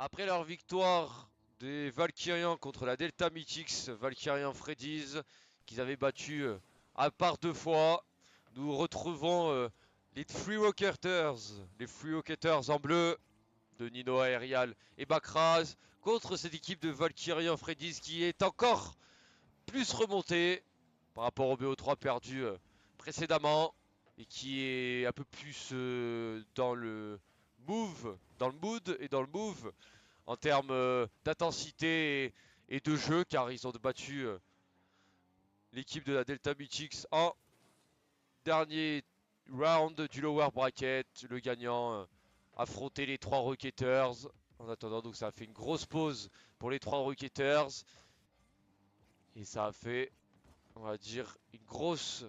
Après leur victoire des Valkyrians contre la Delta Mythics, Valkyrian Freddy's, qu'ils avaient battu à part 2 fois, nous retrouvons les Free Rocketers en bleu de Nino Aerial et Bakraz contre cette équipe de Valkyrian Freddy's qui est encore plus remontée par rapport au BO3 perdu précédemment et qui est un peu plus dans le mood et dans le move en termes d'intensité et de jeu, car ils ont battu l'équipe de la Delta Mythics en dernier round du lower bracket. Le gagnant affrontait les 3 Rocketers. En attendant, donc ça a fait une grosse pause pour les 3 Rocketers. Et ça a fait, on va dire, une grosse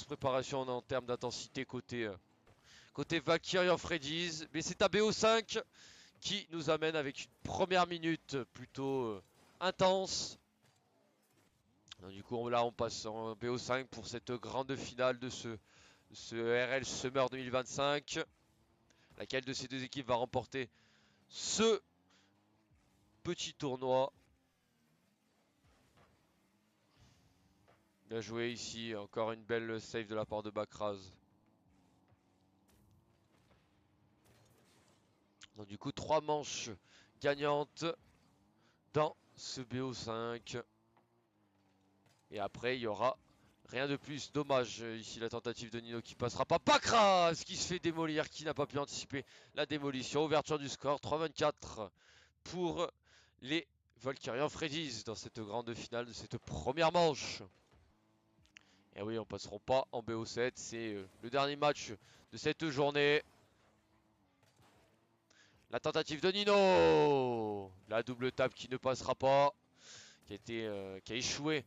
préparation en termes d'intensité côté Valkyrian Freddy's. Mais c'est à BO5 qui nous amène avec une première minute plutôt intense. Donc, du coup, là, on passe en BO5 pour cette grande finale de ce RL Summer 2025. Laquelle de ces deux équipes va remporter ce petit tournoi. Bien joué ici, encore une belle save de la part de Bakraz. Donc du coup, 3 manches gagnantes dans ce BO5. Et après, il y aura rien de plus. Dommage ici la tentative de Nino qui passera pas. Bakraz qui se fait démolir, qui n'a pas pu anticiper la démolition. Ouverture du score, 3-24 pour les Valkyrian Freddy's dans cette grande finale de cette première manche. Et oui, on passeront pas en BO7. C'est le dernier match de cette journée. La tentative de Nino. La double tape qui ne passera pas. Qui a échoué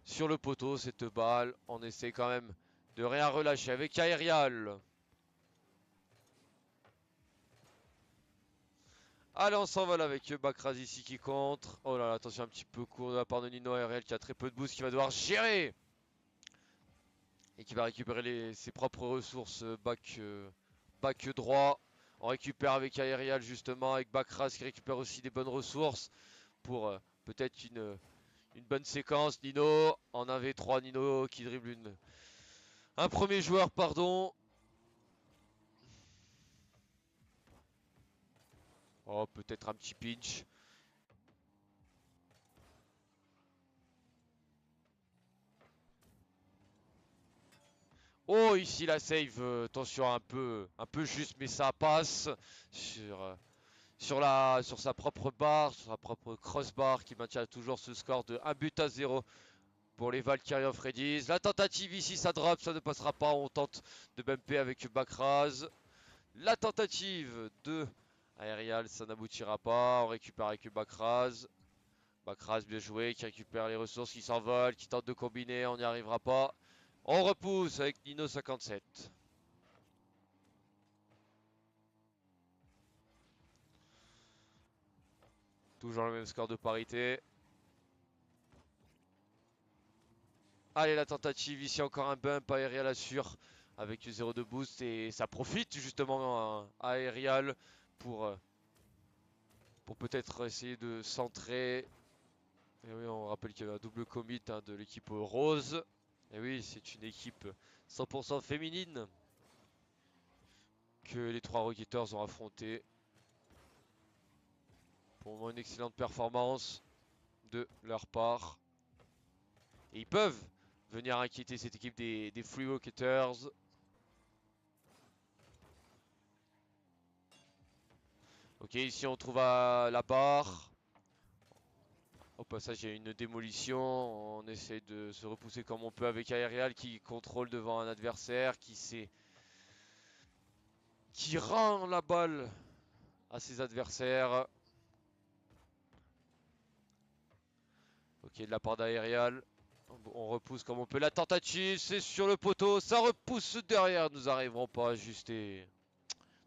sur le poteau cette balle. On essaie quand même de rien relâcher avec Aerial. Allez, on s'envole avec Bakraz ici qui contre. Oh là là, attention, un petit peu court de la part de Nino Aerial qui a très peu de boost, qui va devoir gérer. Et qui va récupérer ses propres ressources back droit. On récupère avec Aerial justement, avec Bakraz qui récupère aussi des bonnes ressources pour peut-être une bonne séquence. Nino en 1v3, Nino qui dribble un premier joueur, pardon. Oh, peut-être un petit pinch. Oh, ici la save, attention un peu juste, mais ça passe sur sa propre barre, sur sa propre crossbar qui maintient toujours ce score de 1-0 pour les Valkyrian Freddy's. La tentative ici, ça drop, ça ne passera pas. On tente de bumper avec Bakraz. La tentative de Aerial, ça n'aboutira pas. On récupère avec Bakraz. Bakraz bien joué, qui récupère les ressources, qui s'envolent, qui tente de combiner. On n'y arrivera pas. On repousse avec Nino 57. Toujours le même score de parité. Allez, la tentative ici, encore un bump. Aerial assure avec 0 de boost. Et ça profite justement à Aerial pour peut-être essayer de centrer. Et oui, on rappelle qu'il y avait un double commit de l'équipe rose. Et oui, c'est une équipe 100% féminine que les 3 Rocketers ont affronté. Pour le moment, une excellente performance de leur part. Et ils peuvent venir inquiéter cette équipe des Free Rocketers. Ok, ici on trouve la barre. Au passage, il y a une démolition. On essaie de se repousser comme on peut avec Aerial qui contrôle devant un adversaire qui rend la balle à ses adversaires. Ok, de la part d'Aerial. On repousse comme on peut. La tentative, c'est sur le poteau. Ça repousse derrière. Nous n'arriverons pas à ajuster.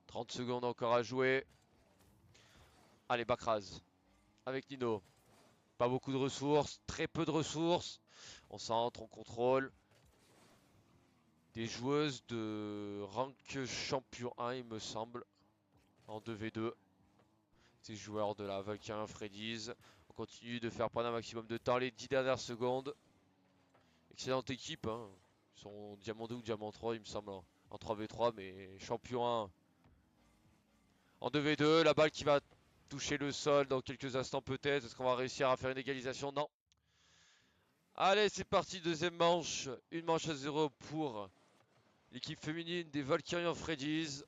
30 secondes encore à jouer. Allez, Bakraz. Avec Nino. Pas beaucoup de ressources. Très peu de ressources. On centre, on contrôle. Des joueuses de rank champion 1, il me semble. En 2v2. ces joueurs de la Valkyrie Freddy's. On continue de faire prendre un maximum de temps les 10 dernières secondes. Excellente équipe, hein. Ils sont diamant 2 ou diamant 3 il me semble en 3v3, mais champion 1 en 2v2. La balle qui va toucher le sol dans quelques instants peut-être. Est-ce qu'on va réussir à faire une égalisation? Non. Allez, c'est parti, deuxième manche. Une manche à 0 pour l'équipe féminine des Valkyrian Freddy's.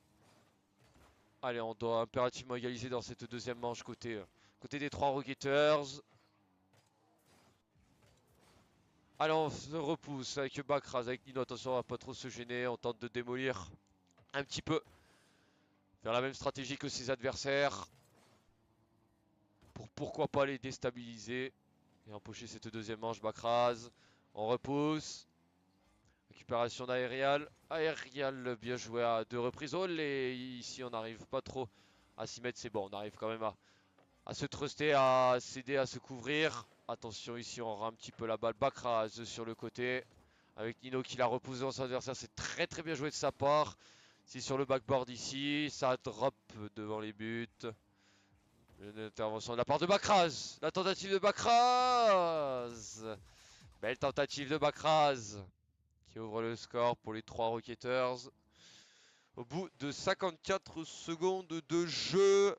Allez, on doit impérativement égaliser dans cette deuxième manche côté des 3 Rocketers. Allez, on se repousse avec Bakraz, avec Nino. Attention, on va pas trop se gêner. On tente de démolir un petit peu. Faire la même stratégie que ses adversaires. Pour pourquoi pas les déstabiliser. Et empocher cette deuxième manche, Bakraz. On repousse. Récupération d'Aerial. Aerial, bien joué à 2 reprises. Oh, ici, on n'arrive pas trop à s'y mettre. C'est bon, on arrive quand même à se truster, à s'aider, à se couvrir. Attention, ici, on rend un petit peu la balle. Bakraz sur le côté. Avec Nino qui l'a repoussé dans son adversaire. C'est très très bien joué de sa part. C'est sur le backboard ici. Ça drop devant les buts. Une intervention de la part de Bakraz. La tentative de Bakraz. Belle tentative de Bakraz. Qui ouvre le score pour les 3 Rocketers. Au bout de 54 secondes de jeu.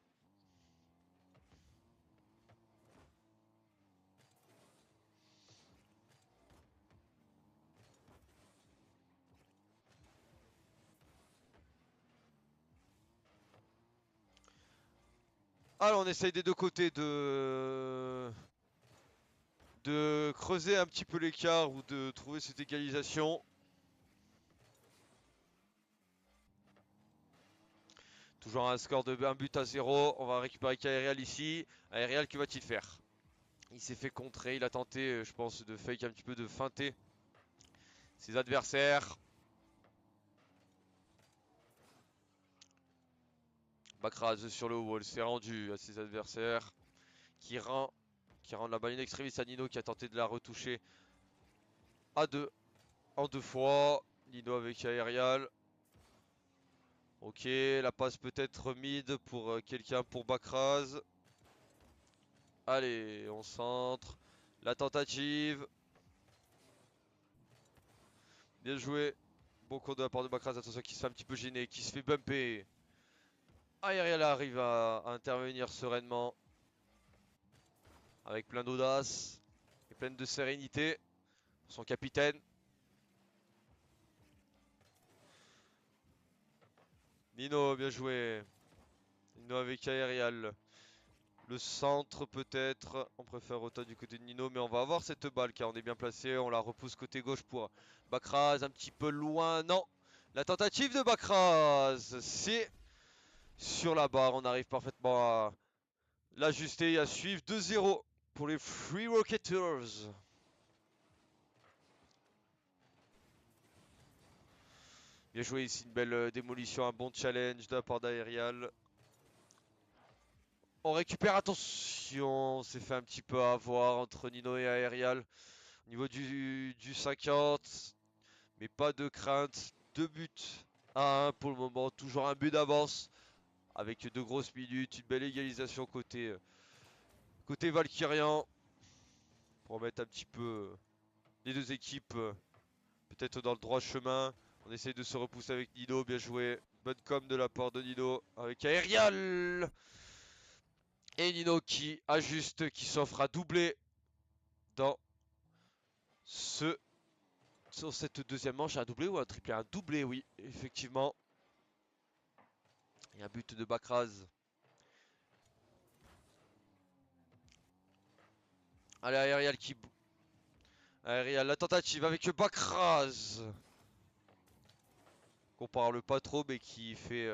Alors on essaye des deux côtés de creuser un petit peu l'écart ou de trouver cette égalisation. Toujours un score de 1 but à 0. On va récupérer Aerial ici. Aerial, que va-t-il faire? Il s'est fait contrer. Il a tenté, je pense, de fake un petit peu, de feinter ses adversaires. Bakraz sur le wall. C'est rendu à ses adversaires. Qui rend la balle in extremis à Nino qui a tenté de la retoucher à 2 en 2 fois. Nino avec Aerial. Ok, la passe peut-être mid pour quelqu'un pour Bakraz. Allez, on centre. La tentative. Bien joué. Bon compte de la part de Bakraz. Attention, qui se fait un petit peu gêner, qui se fait bumper. Aerial arrive à intervenir sereinement. Avec plein d'audace et plein de sérénité. Son capitaine. Nino, bien joué. Nino avec Aerial. Le centre peut-être, on préfère autant du côté de Nino, mais on va avoir cette balle car on est bien placé. On la repousse côté gauche pour Bakraz, un petit peu loin. Non, la tentative de Bakraz, c'est sur la barre. On arrive parfaitement à l'ajuster et à suivre 2-0 pour les Free Rocketers. Bien joué ici, une belle démolition, un bon challenge de la part d'Aerial. On récupère, attention, on s'est fait un petit peu avoir entre Nino et Aerial au niveau du 50, mais pas de crainte. 2 buts à 1 pour le moment, toujours un but d'avance avec 2 grosses minutes, une belle égalisation côté Valkyrian pour mettre un petit peu les deux équipes peut-être dans le droit chemin. On essaye de se repousser avec Nino, bien joué. Bonne com de la part de Nino avec Aerial. Et Nino qui ajuste, qui s'offre à doubler dans sur cette deuxième manche. Un doublé ou un triplé? Un doublé, oui, effectivement. Et un but de Bakraz. Allez, Aerial qui... Aerial, la tentative avec Bakraz. Qu'on parle pas trop, mais qui fait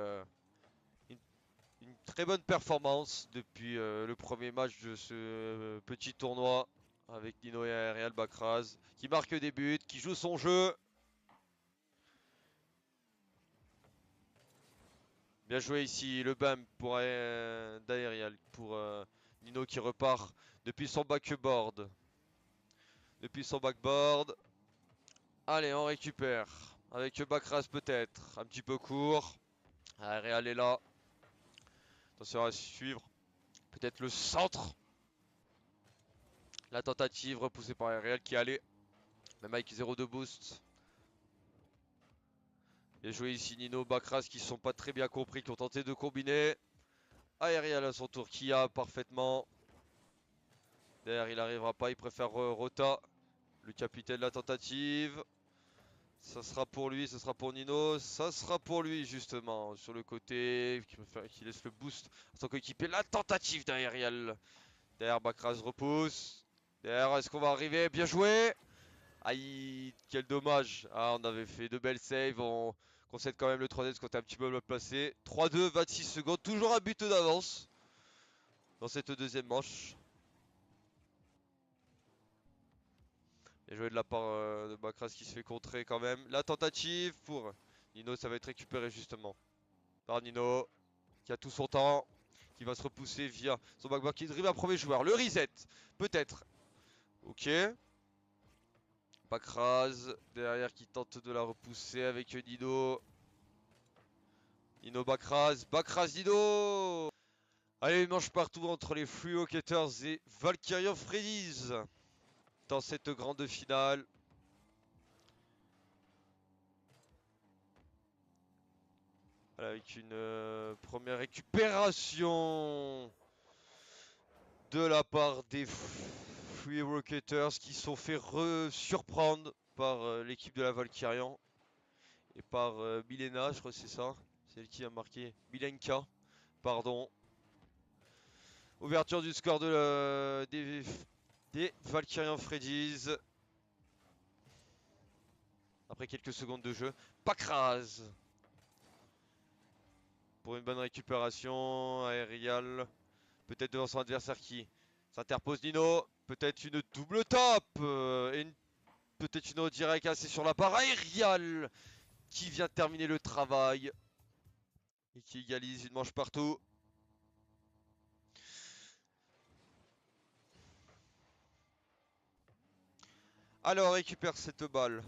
une très bonne performance depuis le premier match de ce petit tournoi. Avec Nino et Aerial. Bakraz qui marque des buts, qui joue son jeu. Bien joué ici, le BAM pour d'Aerial, pour Nino qui repart depuis son backboard. Depuis son backboard. Allez, on récupère. Avec Bakraz peut-être. Un petit peu court. Aerial est là. Attention à suivre Peut-être le centre. La tentative repoussée par Aerial qui allait. Même avec 0 de boost. Bien joué ici Nino, Bakras qui ne sont pas très bien compris, qui ont tenté de combiner. Aerial à son tour qui a parfaitement. Derrière il n'arrivera pas, il préfère Rota. Le capitaine de la tentative. Ça sera pour lui, ça sera pour Nino, ça sera pour lui justement. Sur le côté, qui laisse le boost à son coéquipier. La tentative d'Aerial. Derrière Bakras repousse. Derrière, est-ce qu'on va arriver? Bien joué. Aïe, quel dommage. Ah, on avait fait de belles saves. On concède quand même le 3D parce qu'on était un petit peu mal placé. 3-2, 26 secondes. Toujours un but d'avance dans cette deuxième manche. Bien joué de la part de Bakras qui se fait contrer quand même. La tentative pour Nino, ça va être récupéré justement par Nino qui a tout son temps. Qui va se repousser via son backboard qui drive un premier joueur. Le reset, peut-être. Ok. Bakras derrière qui tente de la repousser avec Nino. Nino Bakras, Bakras Nino. Allez, manche partout entre les Free Rocketers et Valkyrian Freddy's dans cette grande finale. Avec une première récupération de la part des Free Rocketers qui sont fait surprendre par l'équipe de la Valkyrian et par Milena, je crois que c'est ça. C'est elle qui a marqué. Milenka, pardon. Ouverture du score des Valkyrian Freddy's. Après quelques secondes de jeu. Bakras pour une bonne récupération. Aerial. Peut-être devant son adversaire qui s'interpose. Nino. Peut-être une double top. Et peut-être une redirect assez sur la barre. Aerial qui vient terminer le travail. Et qui égalise une manche partout. Alors récupère cette balle.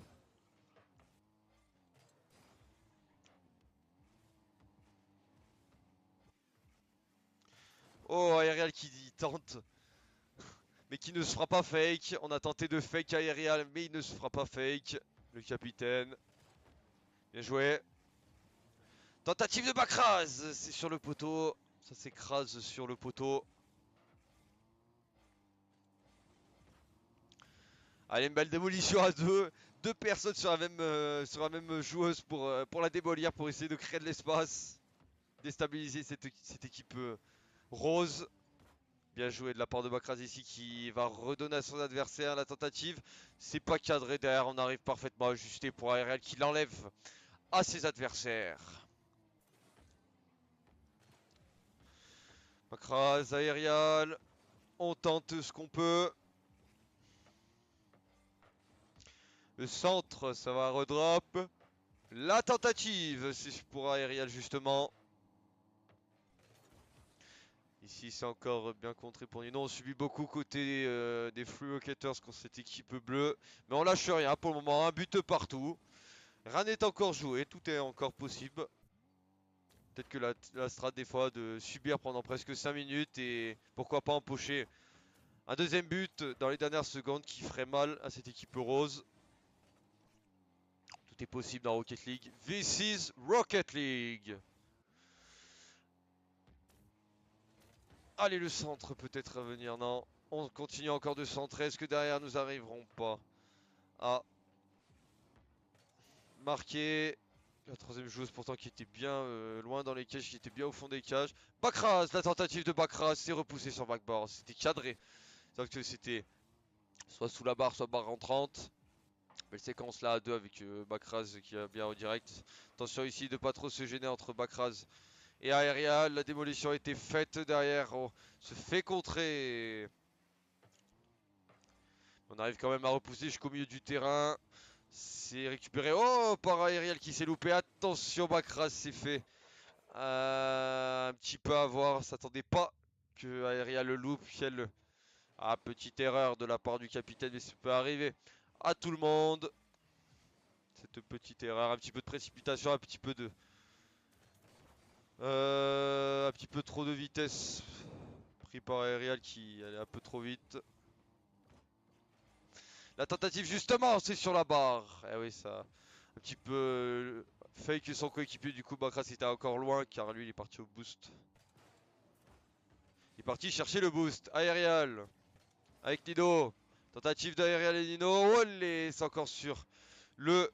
Oh, Aerial qui tente. Mais qui ne se fera pas fake. On a tenté de fake Aerial, mais il ne se fera pas fake. Le capitaine. Bien joué. Tentative de Bakras. C'est sur le poteau. Ça s'écrase sur le poteau. Allez, une belle démolition à deux. Deux personnes sur la même joueuse pour la démolir, pour essayer de créer de l'espace. Déstabiliser cette équipe rose. Bien joué de la part de Bakras ici qui va redonner à son adversaire la tentative. C'est pas cadré derrière, on arrive parfaitement à ajuster pour Aerial qui l'enlève à ses adversaires. Bakras, Aerial, on tente ce qu'on peut. Le centre, ça va redrop. La tentative, c'est pour Aerial justement. Ici, c'est encore bien contré pour Nino. On subit beaucoup côté des Free Rocketers contre cette équipe bleue. Mais on lâche rien pour le moment. Un but partout. Rien n'est encore joué. Tout est encore possible. Peut-être que la strat des fois de subir pendant presque 5 minutes et pourquoi pas empocher un deuxième but dans les dernières secondes qui ferait mal à cette équipe rose. Tout est possible dans Rocket League. This is Rocket League. Allez, le centre peut-être à venir. Non, on continue encore de centrer. Est-ce que derrière nous arriverons pas à marquer? La troisième joueuse pourtant qui était bien loin dans les cages, qui était bien au fond des cages. Bakras, la tentative de Bakras, c'est repoussé sur backboard. C'était cadré. C'est-à-dire que c'était soit sous la barre, soit barre rentrante. Belle séquence là à deux avec Bakras qui a bien redirect. Attention ici de pas trop se gêner entre Bakras et Aerial. La démolition a été faite derrière. On se fait contrer. On arrive quand même à repousser jusqu'au milieu du terrain. C'est récupéré. Oh, par Aerial qui s'est loupé. Attention, Bakras s'est fait un petit peu avoir. S'attendait pas que Aerial le loupe. Quelle petite erreur de la part du capitaine, mais ça peut arriver à tout le monde. Cette petite erreur, un petit peu de précipitation, un petit peu trop de vitesse Pris par Aerial qui allait un peu trop vite. La tentative justement, c'est sur la barre. Eh oui, ça un petit peu fake son coéquipier. Du coup, Bakras était encore loin car lui il est parti au boost. Il est parti chercher le boost. Aerial avec Nino. Tentative d'Aerial et Nino. Oh, c'est encore sur le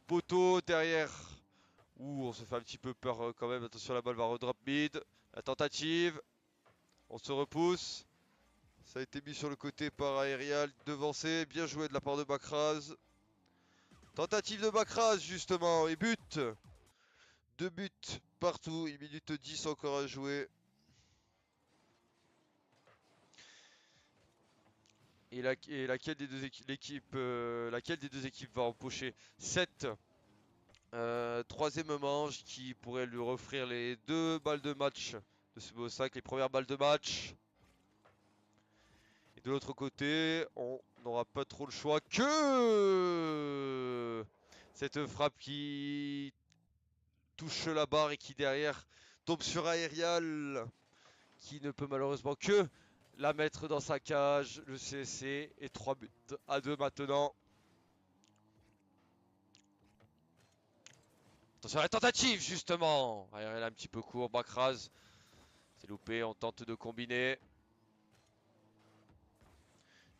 poteau derrière. Ouh, on se fait un petit peu peur quand même. Attention, la balle va redrop mid. La tentative. On se repousse. Ça a été mis sur le côté par Aerial, devancé. Bien joué de la part de Bakras. Tentative de Bakras justement. Et but. 2 buts partout. 1 minute 10 encore à jouer. Et laquelle des deux équipes va empocher cette troisième manche qui pourrait lui offrir les 2 balles de match de ce beau sac, les premières balles de match. Et de l'autre côté, on n'aura pas trop le choix que cette frappe qui touche la barre et qui derrière tombe sur Aerial, qui ne peut malheureusement que la mettre dans sa cage. Le CSC et 3 buts à 2 maintenant. Attention à la tentative justement. Aerial un petit peu court, Bakras. C'est loupé, on tente de combiner.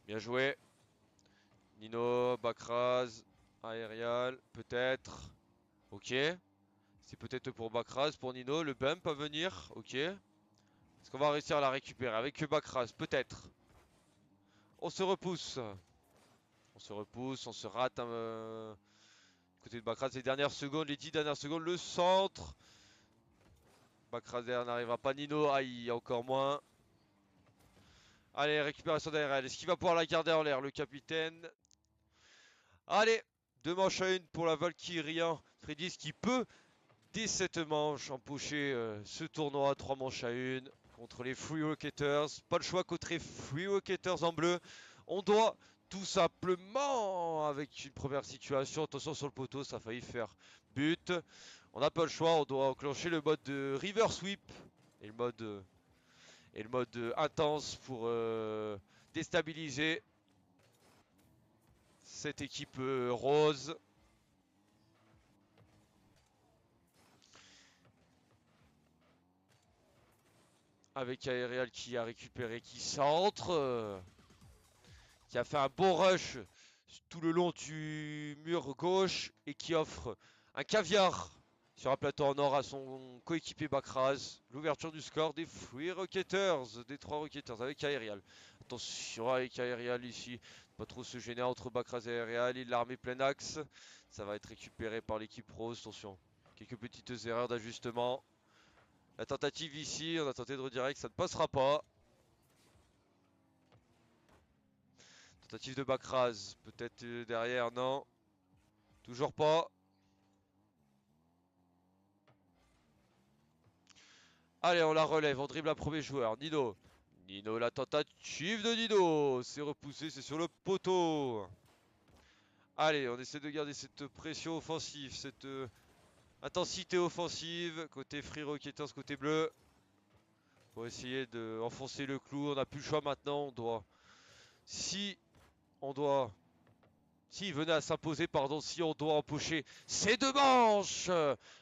Bien joué. Nino, Bakras, Aerial, peut-être. Ok. C'est peut-être pour Bakras, pour Nino. Le bump à venir. Ok. Est-ce qu'on va réussir à la récupérer avec Bakras? Peut-être. On se repousse. On se repousse, on se rate. Côté de Bakras, les dernières secondes, les 10 dernières secondes. Le centre. Bakras n'arrivera pas. Nino, aïe, encore moins. Allez, récupération d'ARL. Est-ce qu'il va pouvoir la garder en l'air, le capitaine? Allez, 2 manches à 1 pour la Valkyrian. Fredis qui peut, dès cette manche, empocher ce tournoi à 3 manches à 1 contre les Free Rocketers. Pas le choix contre les Free Rocketers en bleu. On doit tout simplement, avec une première situation, attention sur le poteau, ça a failli faire but. On n'a pas le choix, on doit enclencher le mode de River Sweep et le mode intense pour déstabiliser cette équipe rose. Avec Aerial qui a récupéré, qui centre, qui a fait un bon rush tout le long du mur gauche et qui offre un caviar sur un plateau en or à son coéquipier Bakras. L'ouverture du score des Free Rocketers, des 3 Rocketers avec Aerial. Attention avec Aerial ici, pas trop se gêner entre Bakras et Aerial. Il l'a armé plein axe. Ça va être récupéré par l'équipe rose. Attention, quelques petites erreurs d'ajustement. La tentative ici, on a tenté de redirect, ça ne passera pas. Tentative de Bakras, peut-être derrière, non. Toujours pas. Allez, on la relève, on dribble un premier joueur. Nino. Nino, la tentative de Nino. C'est repoussé, c'est sur le poteau. Allez, on essaie de garder cette pression offensive, cette intensité offensive. Côté Free Rocketers, côté bleu. Pour essayer d'enfoncer le clou. On n'a plus le choix maintenant. On doit. Si on doit. S'il venait à s'imposer, pardon, si on doit empocher ces 2 manches.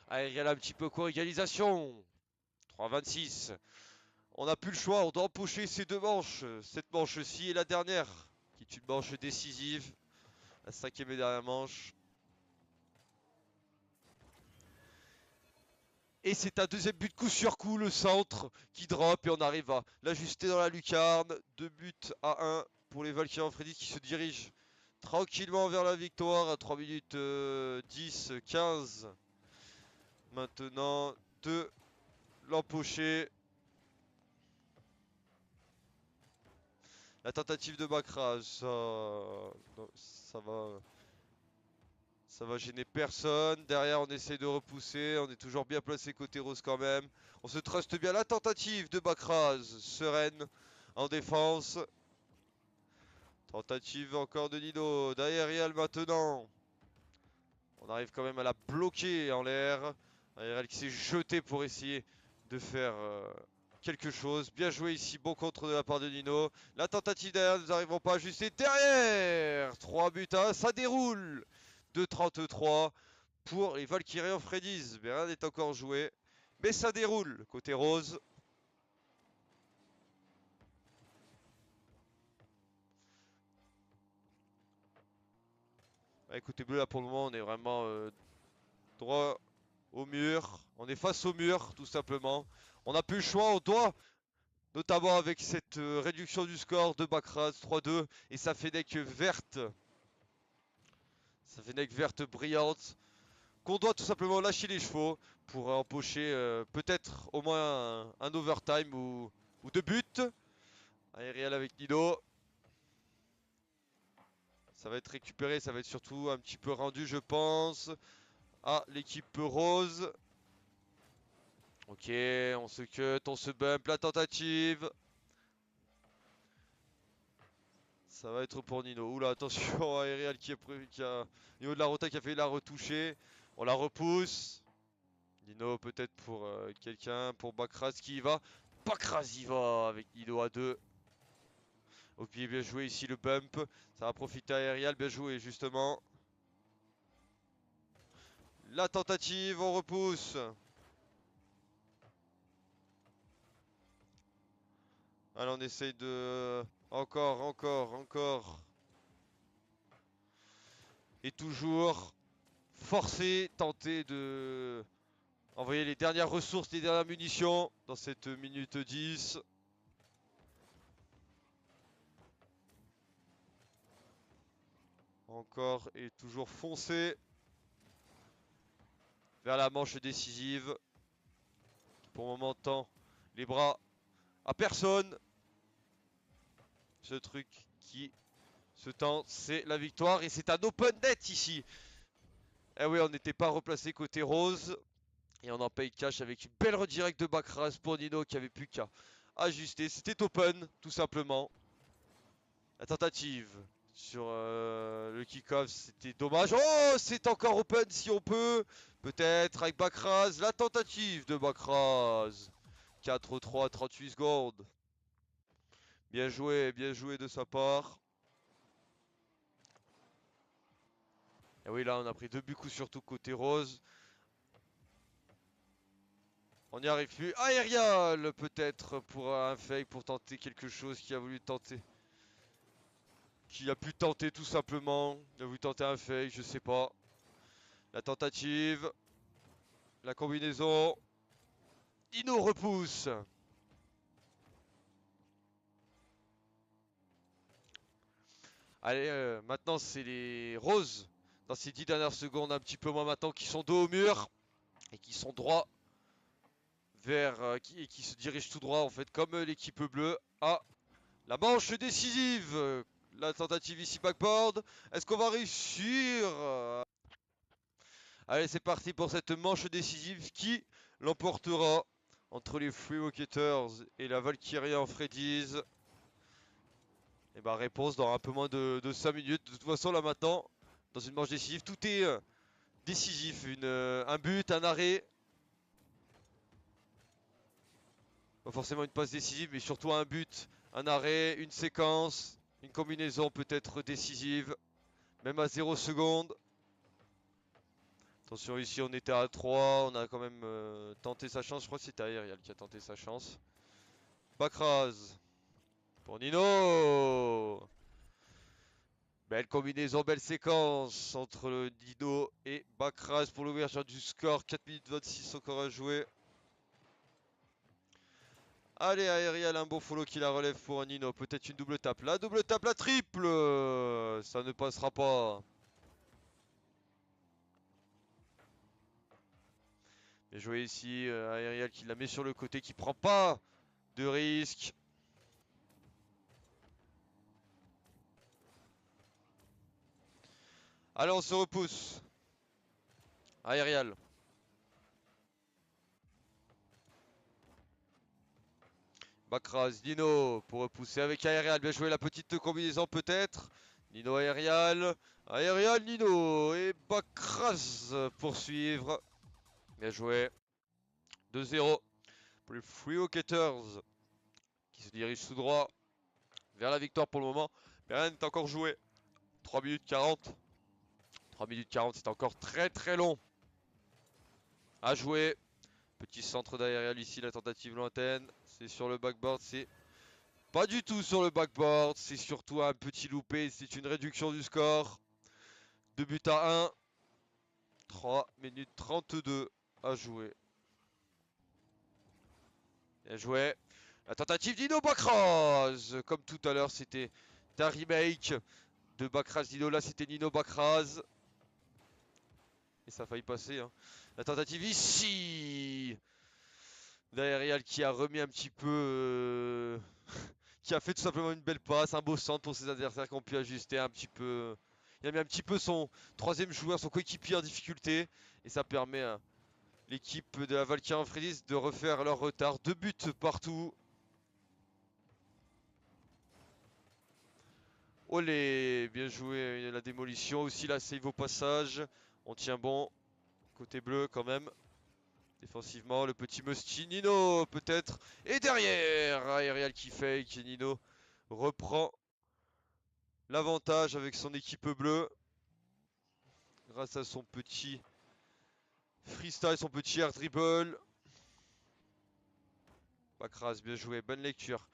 Aerial un petit peu court, égalisation. 3-26. On n'a plus le choix, on doit empocher ces 2 manches. Cette manche-ci est la dernière, qui est une manche décisive. La 5e et dernière manche. Et c'est un deuxième but coup sur coup, le centre qui drop et on arrive à l'ajuster dans la lucarne. 2 buts à 1 pour les Valkyrian Freddy qui se dirigent tranquillement vers la victoire à 3 minutes 10, 15. Maintenant, de l'empocher. La tentative de Bakras, ça va gêner personne. Derrière, on essaie de repousser. On est toujours bien placé côté rose quand même. On se truste bien. La tentative de Bakras, sereine en défense. Tentative encore de Nino. D'Aerial maintenant. On arrive quand même à la bloquer en l'air. Aerial qui s'est jeté pour essayer de faire quelque chose. Bien joué ici, bon contre de la part de Nino. La tentative derrière, nous n'arrivons pas à ajuster. Derrière 3 buts à 1, ça déroule. 2,33 pour les Valkyrian Freddy's. Mais rien n'est encore joué. Mais ça déroule côté rose. Côté bleu, là pour le moment, on est vraiment droit au mur. On est face au mur, tout simplement. On n'a plus le choix, on doit, notamment avec cette réduction du score de Bakraz 3-2. Et ça fait nec verte. Ça fait nec verte brillante. Qu'on doit tout simplement lâcher les chevaux pour empocher peut-être au moins un overtime ou 2 buts. Aérial avec Nino. Ça va être récupéré, ça va être surtout un petit peu rendu, je pense, à l'équipe rose. Ok, on se cut, on se bump, la tentative. Ça va être pour Nino. Oula, attention, Aérial qui a niveau de la rota qui a failli la retoucher. On la repousse. Nino peut-être pour quelqu'un, pour Bakraz qui y va. Bakraz y va avec Nino à 2. Au pied, bien joué ici le bump. Ça va profiter à Aérial, bien joué justement. La tentative, on repousse. Allez, on essaye de... Encore. Et toujours forcer, tenter de envoyer les dernières ressources, les dernières munitions dans cette minute 10. Encore et toujours foncer vers la manche décisive. Pour le moment, tend les bras à personne. Ce truc qui se tend, c'est la victoire. Et c'est un open net ici. Eh oui, on n'était pas replacé côté rose. Et on en paye cash avec une belle redirect de Bakraz pour Nino qui avait plus qu'à ajuster. C'était open, tout simplement. La tentative sur le kick-off, c'était dommage. Oh, c'est encore open si on peut. Peut-être avec Bakraz. La tentative de Bakraz. 4-3, 38 secondes. Bien joué de sa part. Et oui, là, on a pris 2 buts coups surtout côté rose. On n'y arrive plus. Aérial, peut-être, pour un fake, pour tenter quelque chose qu'il a voulu tenter. Qui a pu tenter tout simplement. Il a voulu tenter un fake, je sais pas. La tentative. La combinaison. Dino repousse. Allez, maintenant c'est les roses. Dans ces 10 dernières secondes, un petit peu moins maintenant, qui sont dos au mur. Et qui sont droits vers... et qui se dirigent tout droit en fait, comme l'équipe bleue, à la manche décisive. La tentative ici backboard. Est-ce qu'on va réussir? Allez, c'est parti pour cette manche décisive qui l'emportera entre les Free Walkers et la Valkyria Freddy's. Et bah réponse dans un peu moins de 5 minutes. De toute façon là maintenant, dans une manche décisive, tout est décisif. Un but, un arrêt. Pas forcément une passe décisive, mais surtout un but, un arrêt, une séquence, une combinaison peut-être décisive. Même à 0 secondes. Attention, ici on était à 3, on a quand même tenté sa chance. Je crois que c'était Aérial qui a tenté sa chance. Bakraz pour Nino. Belle combinaison, belle séquence entre Nino et Bakraz pour l'ouverture du score. 4 minutes 26 encore à jouer. Allez, Aérial, un beau follow qui la relève pour Nino. Peut-être une double tape. La double tape, la triple. Ça ne passera pas. Bien joué ici, Aérial qui la met sur le côté, qui prend pas de risque. Allez, on se repousse. Aérial. Bakraz, Nino pour repousser avec Aérial. Bien joué la petite combinaison peut-être. Nino Aérial. Aérial, Nino. Et Bakraz poursuivre. Bien joué. 2-0 pour les Free Rocketers qui se dirigent tout droit vers la victoire pour le moment. Mais rien n'est encore joué. 3 minutes 40. 3 minutes 40, c'est encore très très long à jouer. Petit centre d'aérial ici, la tentative lointaine. C'est sur le backboard, c'est pas du tout sur le backboard. C'est surtout un petit loupé, c'est une réduction du score. 2 buts à 1. 3 minutes 32 à jouer. Bien joué. La tentative d'Ino Bakraz. Comme tout à l'heure, c'était un remake de Bakraz Nino. Là, c'était Nino Bakraz. Et ça a failli passer. Hein. La tentative ici d'Aerial qui a remis un petit peu. Qui a fait tout simplement une belle passe, un beau centre pour ses adversaires qui ont pu ajuster un petit peu. Il a mis un petit peu son troisième joueur, son coéquipier en difficulté. Et ça permet à l'équipe de la Valkyrie Fredis de refaire leur retard. 2 buts partout. Olé, bien joué, la démolition aussi, la save au passage. On tient bon, côté bleu quand même. Défensivement, le petit Musty, Nino peut-être. Et derrière, Aerial qui fake, Nino reprend l'avantage avec son équipe bleue. Grâce à son petit freestyle, son petit air dribble. Bakraz, bien joué, bonne lecture.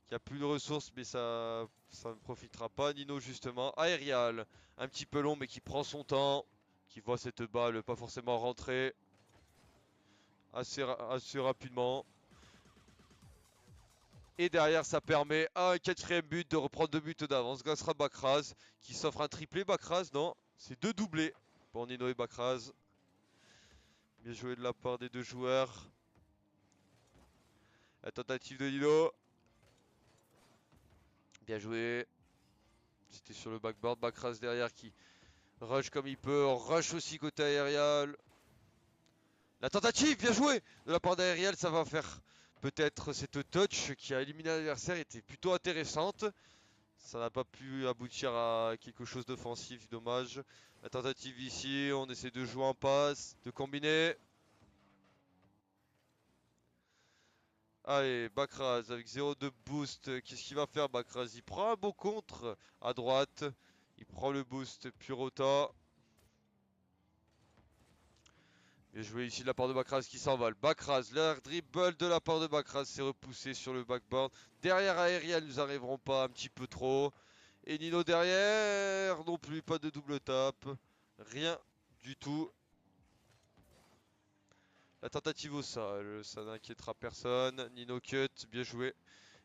Il n'y a plus de ressources, mais ça ne profitera pas. Nino, justement. Aerial, un petit peu long, mais qui prend son temps. Qui voit cette balle pas forcément rentrer assez rapidement. Et derrière, ça permet à un quatrième but de reprendre 2 buts d'avance grâce à Bakraz qui s'offre un triplé. Bakraz, non, c'est 2 doublés pour Nino et Bakraz. Bien joué de la part des deux joueurs. La tentative de Nino. Bien joué. C'était sur le backboard. Bakraz derrière qui rush comme il peut. On rush aussi côté aérial. La tentative, bien joué de la part d'Aerial, ça va faire peut-être cette touch qui a éliminé l'adversaire était plutôt intéressante. Ça n'a pas pu aboutir à quelque chose d'offensif, dommage. La tentative ici, on essaie de jouer en passe, de combiner. Allez, Bakraz avec 0 de boost. Qu'est-ce qu'il va faire Bakraz? Il prend un beau contre à droite. Il prend le boost Purota. Bien joué ici de la part de Bakraz qui s'envole. Bakraz, l'air dribble de la part de Bakraz, c'est repoussé sur le backboard. Derrière aérial, nous arriverons pas un petit peu trop. Et Nino derrière, non plus, pas de double tape. Rien du tout. La tentative au sol, ça n'inquiétera personne. Nino cut, bien joué.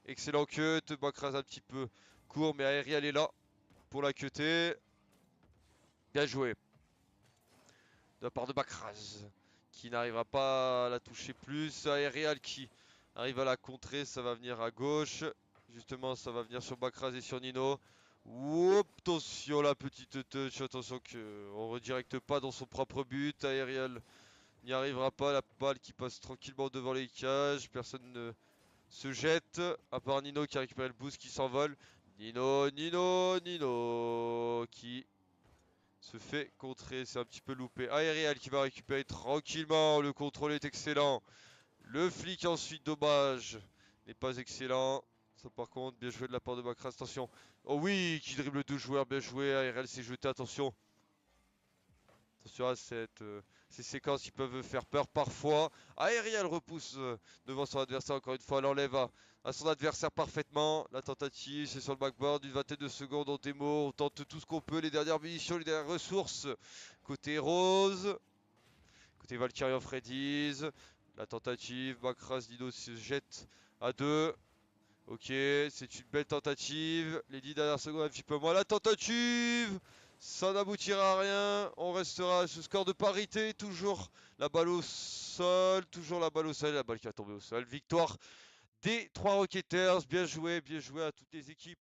Excellent cut, Bakraz un petit peu court, mais aérial est là pour la cutter. Bien joué. De la part de Bakraz, qui n'arrivera pas à la toucher plus. Aerial qui arrive à la contrer, ça va venir à gauche. Justement, ça va venir sur Bakraz et sur Nino. Oups, attention la petite touch, attention qu'on ne redirecte pas dans son propre but. Aerial n'y arrivera pas, la balle qui passe tranquillement devant les cages. Personne ne se jette, à part Nino qui a récupéré le boost, qui s'envole. Nino qui se fait contrer, c'est un petit peu loupé. Aerial qui va récupérer tranquillement, le contrôle est excellent. Le flic ensuite, dommage, n'est pas excellent. Ça par contre, bien joué de la part de Bakraz, attention. Oh oui, qui dribble deux joueurs, bien joué. Aerial s'est jeté, attention. Attention à ces séquences qui peuvent faire peur parfois. Aerial repousse devant son adversaire, encore une fois, l'enlève à son adversaire parfaitement. La tentative, c'est sur le backboard, une vingtaine de secondes en démo. On tente tout ce qu'on peut, les dernières munitions, les dernières ressources. Côté Rose, côté Valkyrie Freddy's. La tentative, Bakraz, Nino se jette à 2. Ok, c'est une belle tentative. Les 10 dernières secondes, un petit peu moins. La tentative, ça n'aboutira à rien. On restera à ce score de parité. Toujours la balle au sol. Toujours la balle au sol. La balle qui va tomber au sol. Victoire des 3 Rocketers. Bien joué à toutes les équipes.